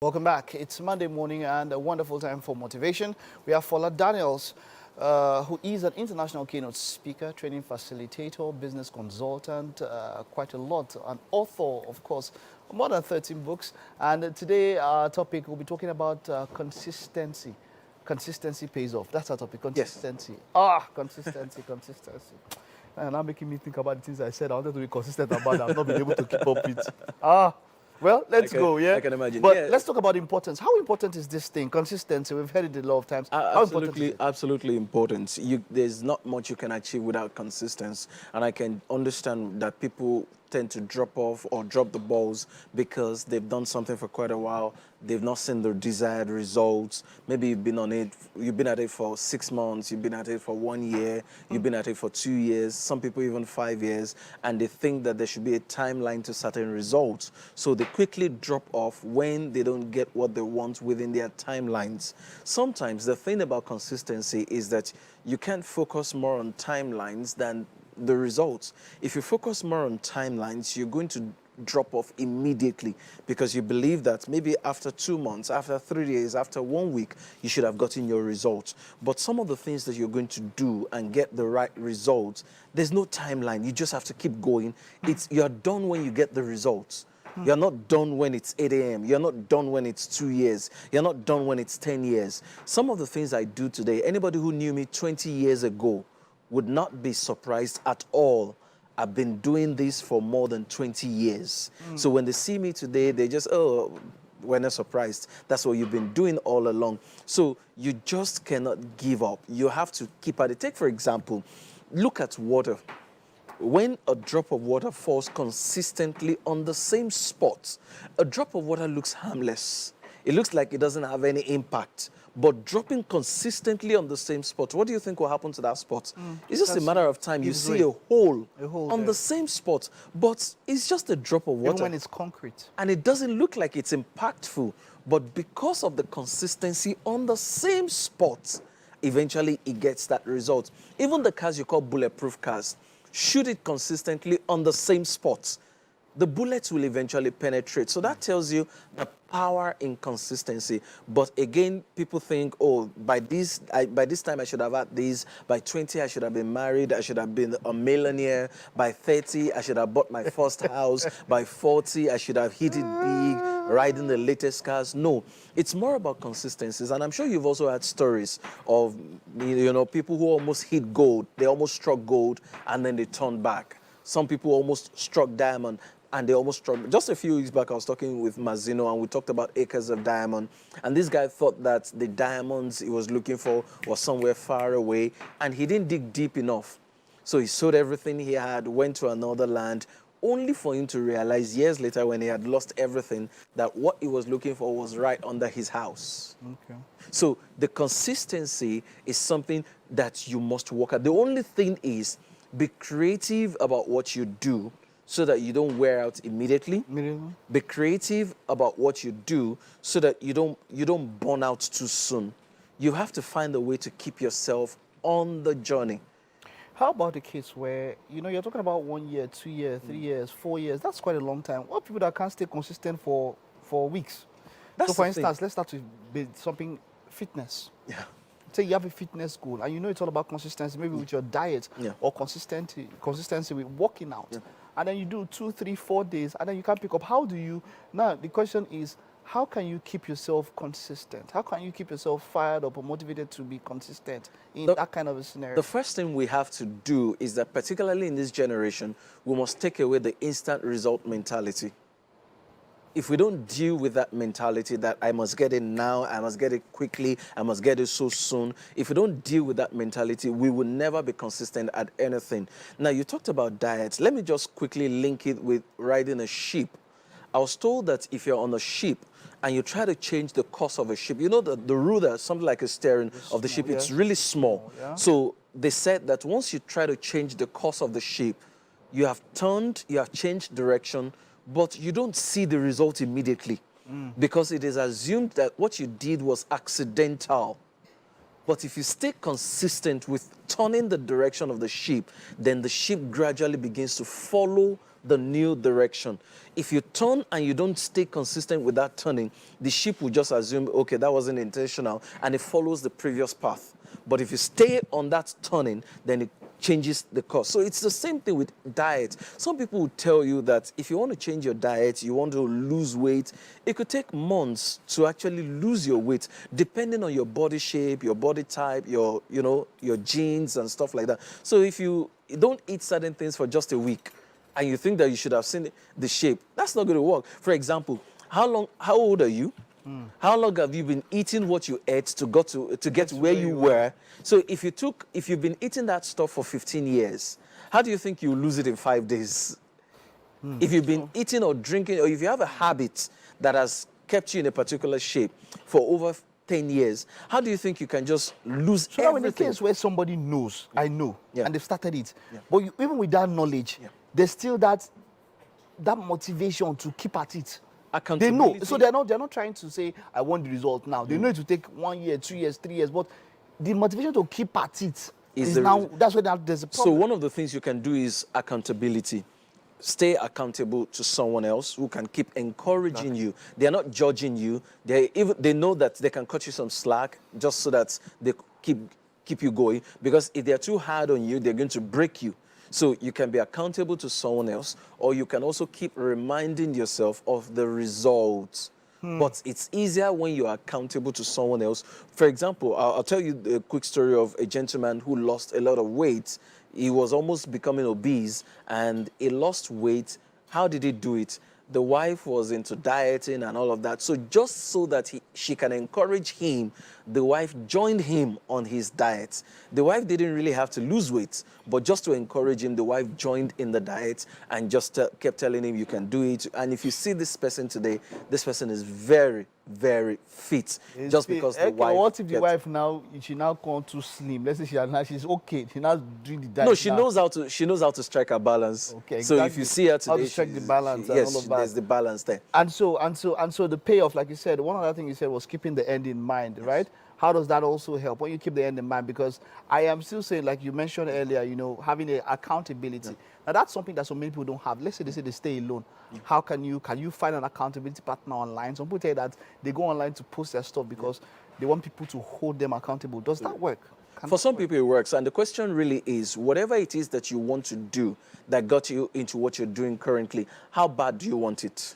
Welcome back. It's Monday morning and a wonderful time for motivation. We have Fola Daniels, who is an international keynote speaker, training facilitator, business consultant, quite a lot, an author, of course, more than 13 books. And today our topic, we'll be talking about consistency. Consistency pays off. That's our topic, Yes. consistency. Consistency, consistency. And now making me think about the things I said. I wanted to be consistent about that. I've not been able to keep up with. Well, let's go, yeah? I can imagine. But Yeah. let's talk about importance. How important is this thing? Consistency. We've heard it a lot of times. How important is Absolutely, it? absolutely important. There's not much you can achieve without consistency, and I can understand that people tend to drop off or drop the balls because they've done something for quite a while. They've not seen the desired results. Maybe you've been at it for 6 months, you've been at it for 1 year, you've been at it for 2 years, some people even 5 years, and they think that there should be a timeline to certain results. So they quickly drop off when they don't get what they want within their timelines. Sometimes the thing about consistency is that you can't focus more on timelines than the results. If you focus more on timelines, you're going to drop off immediately because you believe that maybe after 2 months, after 3 days, after 1 week, you should have gotten your results. But some of the things that you're going to do and get the right results, there's no timeline. You just have to keep going. You're done when you get the results. You're not done when it's 8 a.m. You're not done when it's 2 years. You're not done when it's 10 years. Some of the things I do today, anybody who knew me 20 years ago would not be surprised at all. I've been doing this for more than 20 years. So when they see me today, they just, oh, we're not surprised. That's what you've been doing all along. So you just cannot give up. You have to keep at it. Take, for example, look at water. When a drop of water falls consistently on the same spot, a drop of water looks harmless. It looks like it doesn't have any impact. But dropping consistently on the same spot, what do you think will happen to that spot? It's just a matter of time. You see a hole on there. the same spot, but it's just a drop of water. Even when it's concrete. And it doesn't look like it's impactful. But because of the consistency on the same spot, eventually it gets that result. Even the cars you call bulletproof cars, shoot it consistently on the same spot, the bullets will eventually penetrate. So that tells you the power in consistency. But again, people think, oh, by this time I should have had this. By 20, I should have been married. I should have been a millionaire. By 30, I should have bought my first house. By 40, I should have hit it big, riding the latest cars. No, it's more about consistencies. And I'm sure you've also had stories of, people who almost hit gold. They almost struck gold, and then they turned back. Some people almost struck diamond, and they almost struck. Just a few weeks back, I was talking with Mazino, and we talked about acres of diamond. And this guy thought that the diamonds he was looking for was somewhere far away, and he didn't dig deep enough. So he sold everything he had, went to another land, only for him to realize years later when he had lost everything that what he was looking for was right under his house. Okay. So the consistency is something that you must work at. The only thing is, be creative about what you do so that you don't wear out immediately. Be creative about what you do so that you don't burn out too soon. You have to find a way to keep yourself on the journey. How about the case where, you're talking about 1 year, 2 years, 3 years, 4 years? That's quite a long time. What people that can't stay consistent for weeks? That's So for the thing. instance, let's start with something fitness. Yeah. Say you have a fitness goal and it's all about consistency, maybe with your diet or consistency with working out. Yeah. And then you do 2, 3, 4 days and then you can't pick up. Now the question is, how can you keep yourself consistent? How can you keep yourself fired up or motivated to be consistent in that kind of a scenario? The first thing we have to do is that, particularly in this generation, we must take away the instant result mentality. If we don't deal with that mentality that I must get it now, I must get it quickly, I must get it so soon, if we don't deal with that mentality, we will never be consistent at anything. Now, you talked about diets. Let me just quickly link it with riding a sheep. I was told that if you're on a ship and you try to change the course of a ship, the rudder, something like a steering of the ship, it's really small. So they said that once you try to change the course of the ship, you have changed direction, but you don't see the result immediately because it is assumed that what you did was accidental. But if you stay consistent with turning the direction of the ship, then the ship gradually begins to follow the new direction. If you turn and you don't stay consistent with that turning, the ship will just assume, okay, that wasn't intentional, and it follows the previous path. But if you stay on that turning, then it changes the course. So it's the same thing with diet. Some people will tell you that if you want to change your diet, you want to lose weight, it could take months to actually lose your weight, depending on your body shape, your body type, your genes and stuff like that. So if you don't eat certain things for just a week and you think that you should have seen the shape, that's not going to work. For example, how old are you? How long have you been eating what you ate to get where you were? So if you've been eating that stuff for 15 years, how do you think you lose it in 5 days? If you've been eating or drinking, or if you have a habit that has kept you in a particular shape for over 10 years, how do you think you can just lose so everything? now in the case where somebody knows, I know, and they've started it, but even with that knowledge, there's still that motivation to keep at it. They know, so they're not trying to say, I want the result now. They know it will take 1 year, 2 years, 3 years, but the motivation to keep at it is now, that's where there's a problem. So one of the things you can do is accountability. Stay accountable to someone else who can keep encouraging you. They're not judging you. They know that they can cut you some slack just so that they keep you going. Because if they're too hard on you, they're going to break you. So you can be accountable to someone else, or you can also keep reminding yourself of the results. But it's easier when you're accountable to someone else. For example, I'll tell you a quick story of a gentleman who lost a lot of weight. He was almost becoming obese, and he lost weight. How did he do it? The wife was into dieting and all of that. So just so that she can encourage him, the wife joined him on his diet. The wife didn't really have to lose weight, but just to encourage him, the wife joined in the diet and just kept telling him, you can do it. And if you see this person today, this person is very, very fit. Just because the wife... What if the wife now, she now gone too slim? Let's say she's okay. She's now doing the diet. No, she knows how to strike a balance. Okay, exactly. So if you see her today, how to strike the balance and all of that. There's the balance there. And so the payoff, like you said, one other thing you said was keeping the end in mind, right? How does that also help when you keep the end in mind? Because I am still saying, like you mentioned earlier, having a accountability. Now that's something that so many people don't have. Let's say they stay alone. How can you find an accountability partner online? Some people tell you that they go online to post their stuff because they want people to hold them accountable. Does that work? For some people, it works. And the question really is, whatever it is that you want to do that got you into what you're doing currently, how bad do you want it?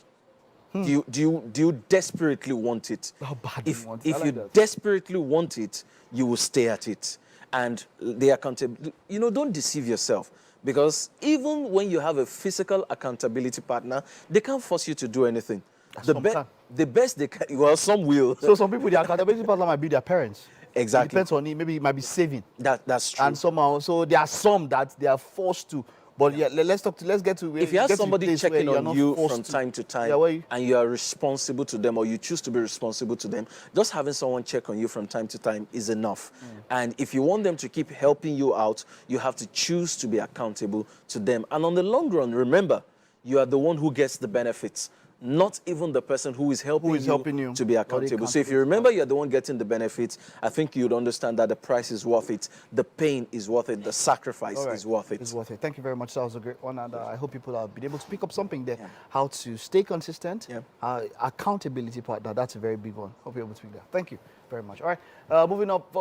Do you desperately want it? How bad do you want it? If you desperately want it, you will stay at it. And the accountability, don't deceive yourself. Because even when you have a physical accountability partner, they can't force you to do anything. The best they can, well, some will. So some people, the accountability partner might be their parents. Exactly. It depends on it. Maybe it might be saving. That's true. And somehow, so there are some that they are forced to. But let's get to if you have somebody checking on you from time to time, and you are responsible to them, or you choose to be responsible to them, just having someone check on you from time to time is enough. And if you want them to keep helping you out, you have to choose to be accountable to them. And on the long run, remember, you are the one who gets the benefits, not even the person who is helping you to be accountable. So if you remember you're the one getting the benefits, I think you'd understand that the price is worth it, the pain is worth it, the sacrifice is worth it. It's worth it. Thank you very much. That was a great one, and I hope people have been able to pick up something there. How to stay consistent, accountability partner, that's a very big one. Hope you're able to pick that. Thank you very much. All right, moving up.